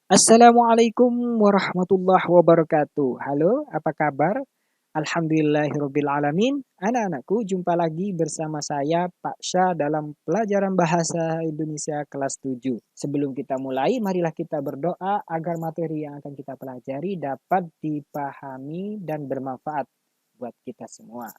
Assalamualaikum warahmatullahi wabarakatuh. Halo, apa kabar? Alhamdulillahirabbil alamin. Anak-anakku, jumpa lagi bersama saya Pak Syah dalam pelajaran bahasa Indonesia kelas 7. Sebelum kita mulai, marilah kita berdoa agar materi yang akan kita pelajari dapat dipahami dan bermanfaat buat kita semua.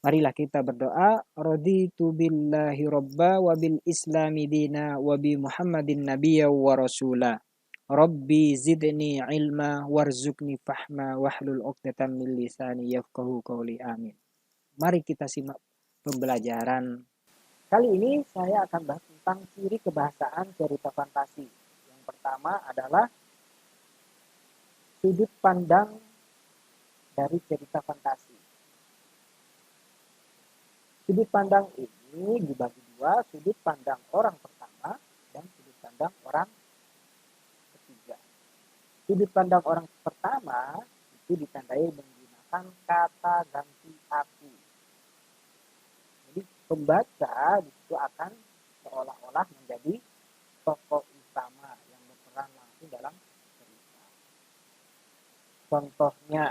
Marilah kita berdoa. Raditu billahi robba wa bil islami dina wa bi Muhammadin nabiyya wa rasula. Rabbi zidni ilma warzuqni fahma wahlul 'uqdatam min lisani yafqahu qawli. Amin. Mari kita simak pembelajaran. Kali ini saya akan bahas tentang ciri kebahasaan cerita fantasi. Yang pertama adalah sudut pandang dari cerita fantasi. Sudut pandang ini dibagi dua, sudut pandang orang pertama dan sudut pandang orang ketiga. Sudut pandang orang pertama itu ditandai menggunakan kata ganti aku. Jadi pembaca itu akan seolah-olah menjadi tokoh utama yang berperan langsung dalam cerita. Contohnya,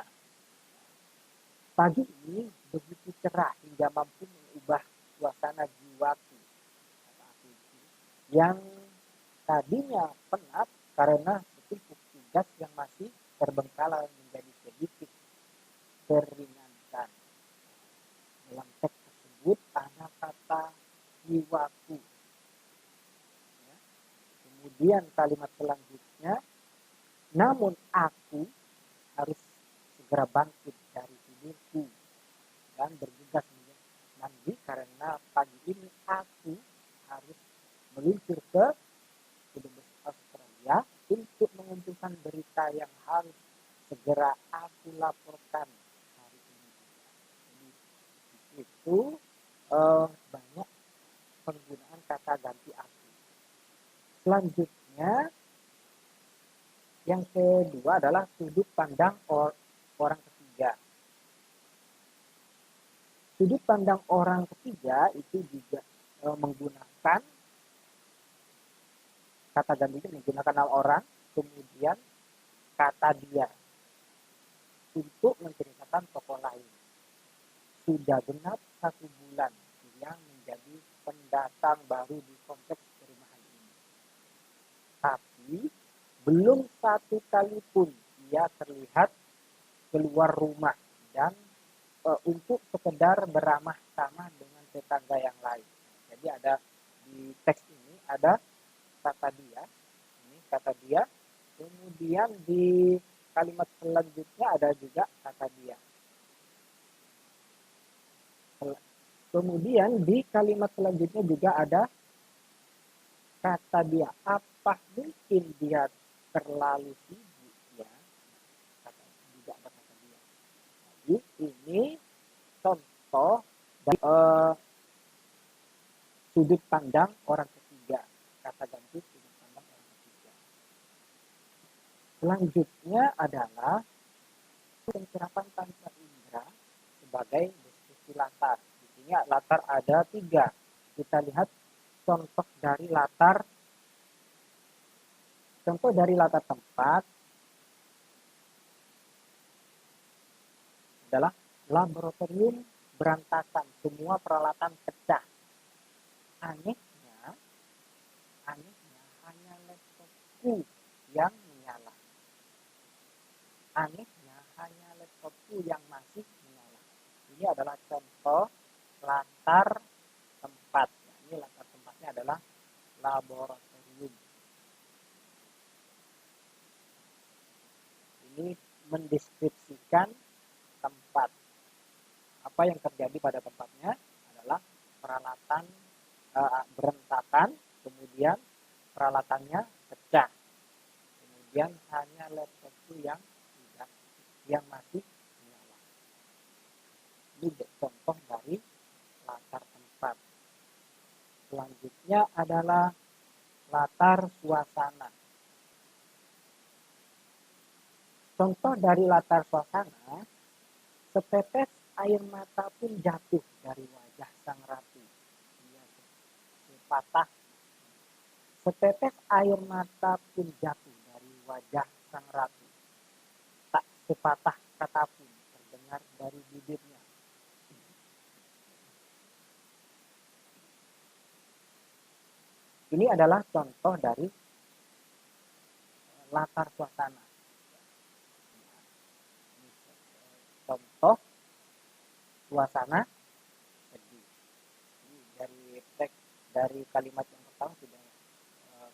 pagi ini begitu cerah hingga mampu mengubah suasana jiwaku, yang tadinya penat karena setumpuk tugas yang masih terbengkalai menjadi sedikit teringankan. Dalam teks tersebut ada kata jiwaku. Ya. Kemudian kalimat selanjutnya, namun aku harus segera bangkit dari tidurku dan bergegas mandi karena pagi ini aku harus meluncur ke Dubes Australia untuk mengumpulkan berita yang harus segera aku laporkan hari ini. Jadi itu banyak penggunaan kata ganti aku. Selanjutnya yang kedua adalah sudut pandang orang ketiga. Sudut pandang orang ketiga itu juga menggunakan kata ganti itu menggunakan nama orang, kemudian kata dia untuk menceritakan tokoh lain. Sudah genap 1 bulan yang menjadi pendatang baru di kompleks perumahan ini. Tapi belum satu kali pun ia terlihat keluar rumah dan untuk sekedar beramah tamah dengan tetangga yang lain. Jadi ada di teks ini ada kata dia, ini kata dia, kemudian di kalimat selanjutnya ada juga kata dia. Kemudian di kalimat selanjutnya juga ada kata dia. Apa mungkin dia terlalu sibuk ya? Juga ada kata dia. Jadi ini contoh dari sudut pandang orang ketiga. Kata ganti sudut pandang orang ketiga. Selanjutnya adalah pencerapan tanpa indera sebagai deskripsi latar. Di sini latar ada 3. Kita lihat contoh dari latar tempat adalah laboratorium berantakan, semua peralatan pecah. Anehnya hanya laptopku yang menyala. Anehnya hanya laptopku yang masih menyala. Ini adalah contoh latar tempat. Nah, ini latar tempatnya adalah laboratorium. Ini mendeskripsikan tempat. Apa yang terjadi pada tempatnya adalah peralatan berantakan, kemudian peralatannya pecah, kemudian hanya laptop yang masih menyala. Ini contoh dari latar tempat. Selanjutnya adalah latar suasana. Contoh dari latar suasana, setetes air mata pun jatuh dari wajah sang ratu. Dia sepatah. Setetes air mata pun jatuh dari wajah sang ratu. Tak sepatah kata pun terdengar dari bibirnya. Ini adalah contoh dari latar suasana. Contoh suasana sedih. Dari kalimat yang pertama sudah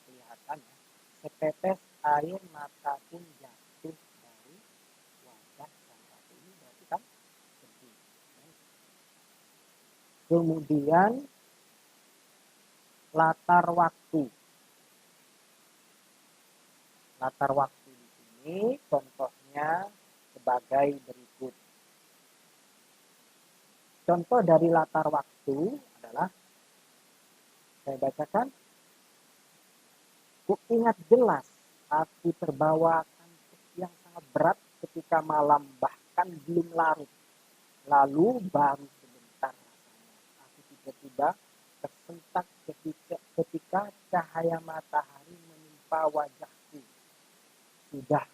kelihatan ya. Setetes air mata pun jatuh dari wajah sang ratu. Ini berarti kan sedih. Kemudian latar waktu. Latar waktu di sini contohnya sebagai berikut. Contoh dari latar waktu adalah, saya bacakan, ku ingat jelas aku terbawa kantuk yang sangat berat ketika malam bahkan belum larut. Lalu baru sebentar rasanya aku tiba-tiba tersentak ketika cahaya matahari menimpa wajahku. Sudah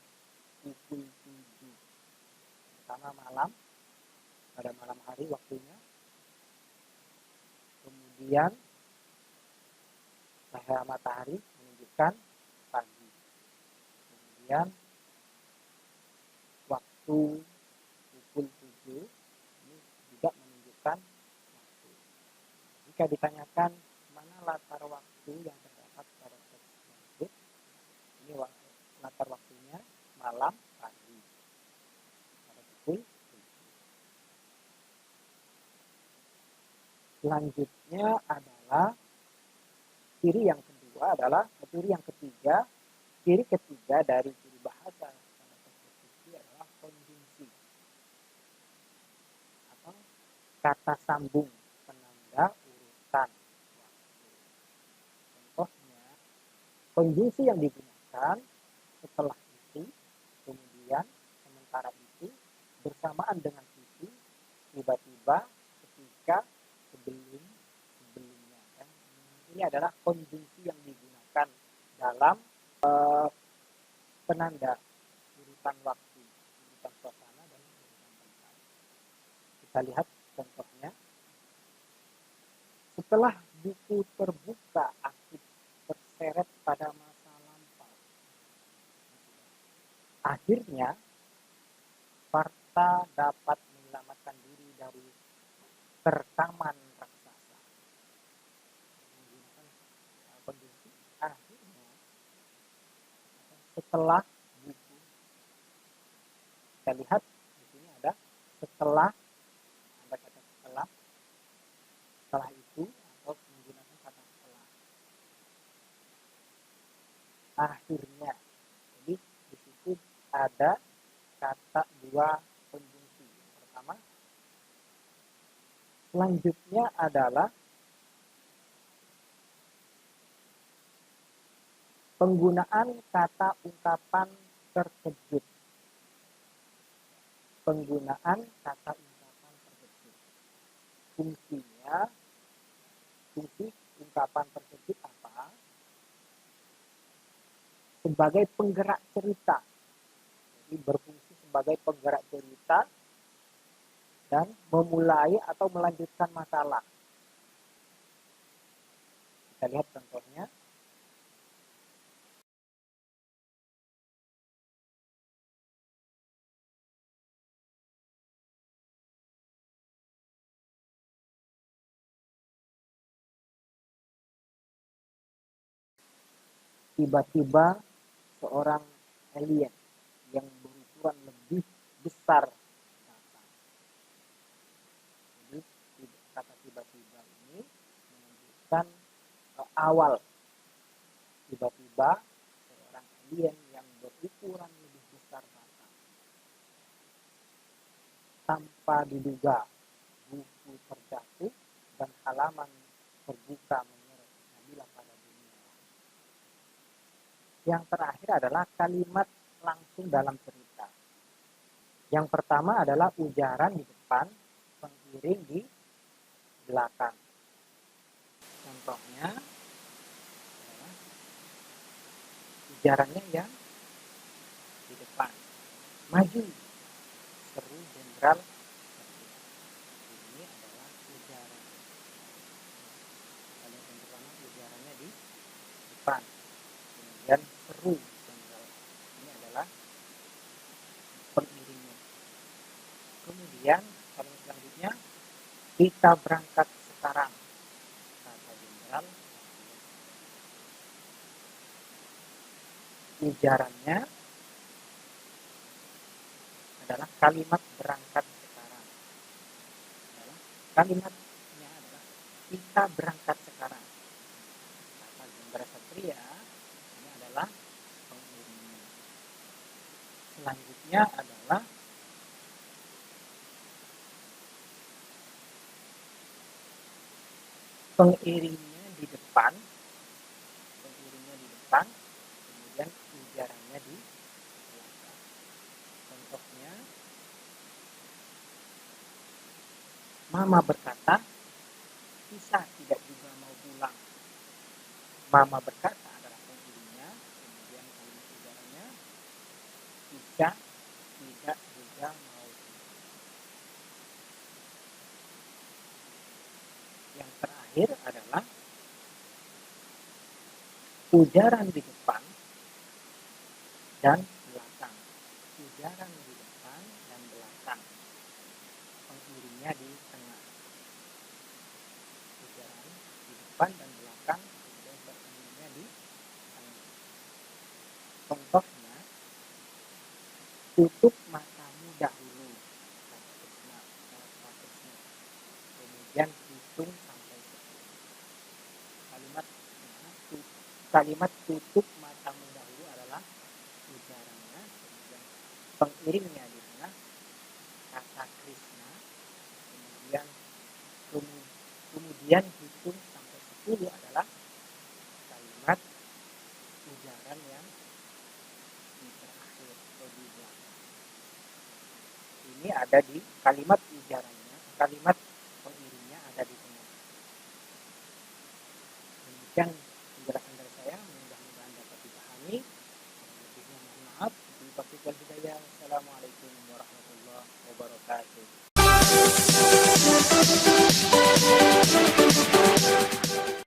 pukul 7. Pertama malam, pada malam hari waktunya. Kemudian cahaya matahari menunjukkan pagi. Kemudian waktu pukul 7 ini juga menunjukkan waktu. Jika ditanyakan mana latar waktu yang terdapat pada teks tersebut, ini latar waktunya malam pagi pada pukul 7. Selanjutnya adalah ciri yang ketiga, ciri ketiga dari ciri bahasa pada teks deskripsi adalah konjungsi atau kata sambung penanda urutan waktu. Contohnya, konjungsi yang digunakan setelah itu, kemudian, sementara itu, bersamaan dengan itu, tiba-tiba, ketika, sebelumnya. Dan ini adalah konjungsi yang digunakan dalam penanda urutan waktu, urutan suasana, dan urutan tempat. Kita lihat contohnya. Setelah buku terbuka, aku terseret pada masa lampau. Akhirnya, Sparta dapat menyelamatkan diri dari terkaman raksasa. Menggunakan kondisi akhirnya, setelah buku. Kita lihat di sini ada setelah, ada kata setelah itu, atau menggunakan kata setelah. Akhirnya, jadi di situ ada kata dua konjungsi. Yang pertama, selanjutnya adalah penggunaan kata ungkapan terkejut. Penggunaan kata ungkapan terkejut. Fungsi ungkapan terkejut apa? Sebagai penggerak cerita. Jadi berfungsi sebagai penggerak cerita dan memulai atau melanjutkan masalah. Kita lihat contohnya. Tiba-tiba seorang alien yang berukuran lebih besar datang. Jadi kata tiba-tiba ini menunjukkan awal. Tiba-tiba seorang alien yang berukuran lebih besar datang. Tanpa diduga, buku terjatuh dan halaman terbuka menyeret Nabila pada dunia. Yang terakhir adalah kalimat langsung dalam cerita. Yang pertama adalah ujaran di depan, pengiring di belakang. Contohnya, ujarannya yang depan. Maju, seru Jenderal Satria. Ini adalah ujaran. Kalau yang pertama ujarannya di depan. Kemudian seru Jenderal. Ini adalah pengiringnya. Kemudian kalau selanjutnya kita berangkat sekarang, kata Jenderal. Ujarannya adalah kalimat berangkat sekarang. Kalimatnya adalah kita berangkat sekarang. Kata Jenderal Satria, ini adalah pengiringnya. Selanjutnya adalah pengiringnya di depan, kemudian ujarannya di belakang. Contohnya, Mama berkata, Isa tidak juga mau pulang. Mama berkata adalah pengiringnya, kemudian kalimat ujarannya, Isa tidak juga mau pulang. Yang terakhir adalah ujaran di depan dan belakang. Ujaran di depan dan belakang. Pengiringnya di tengah. Ujaran di depan dan belakang, kemudian pengiringnya di tengah. Contohnya, tutup matamu dahulu, kata Krishna. Kemudian hitung sampai 10. Kalimat tutup matamu dahulu adalah ujarannya, kemudian pengiringnya di tengah, kata Krishna, kemudian hitung sampai 10 adalah kalimat ujaran yang di terakhir atau di belakang. Ini ada di kalimat ujarannya, kalimat pengiringnya ada di tengah. Demikian penjelasan dari saya, mudah-mudahan dapat dipahami. Lebihnya mohon maaf. Assalamualaikum warahmatullahi wabarakatuh.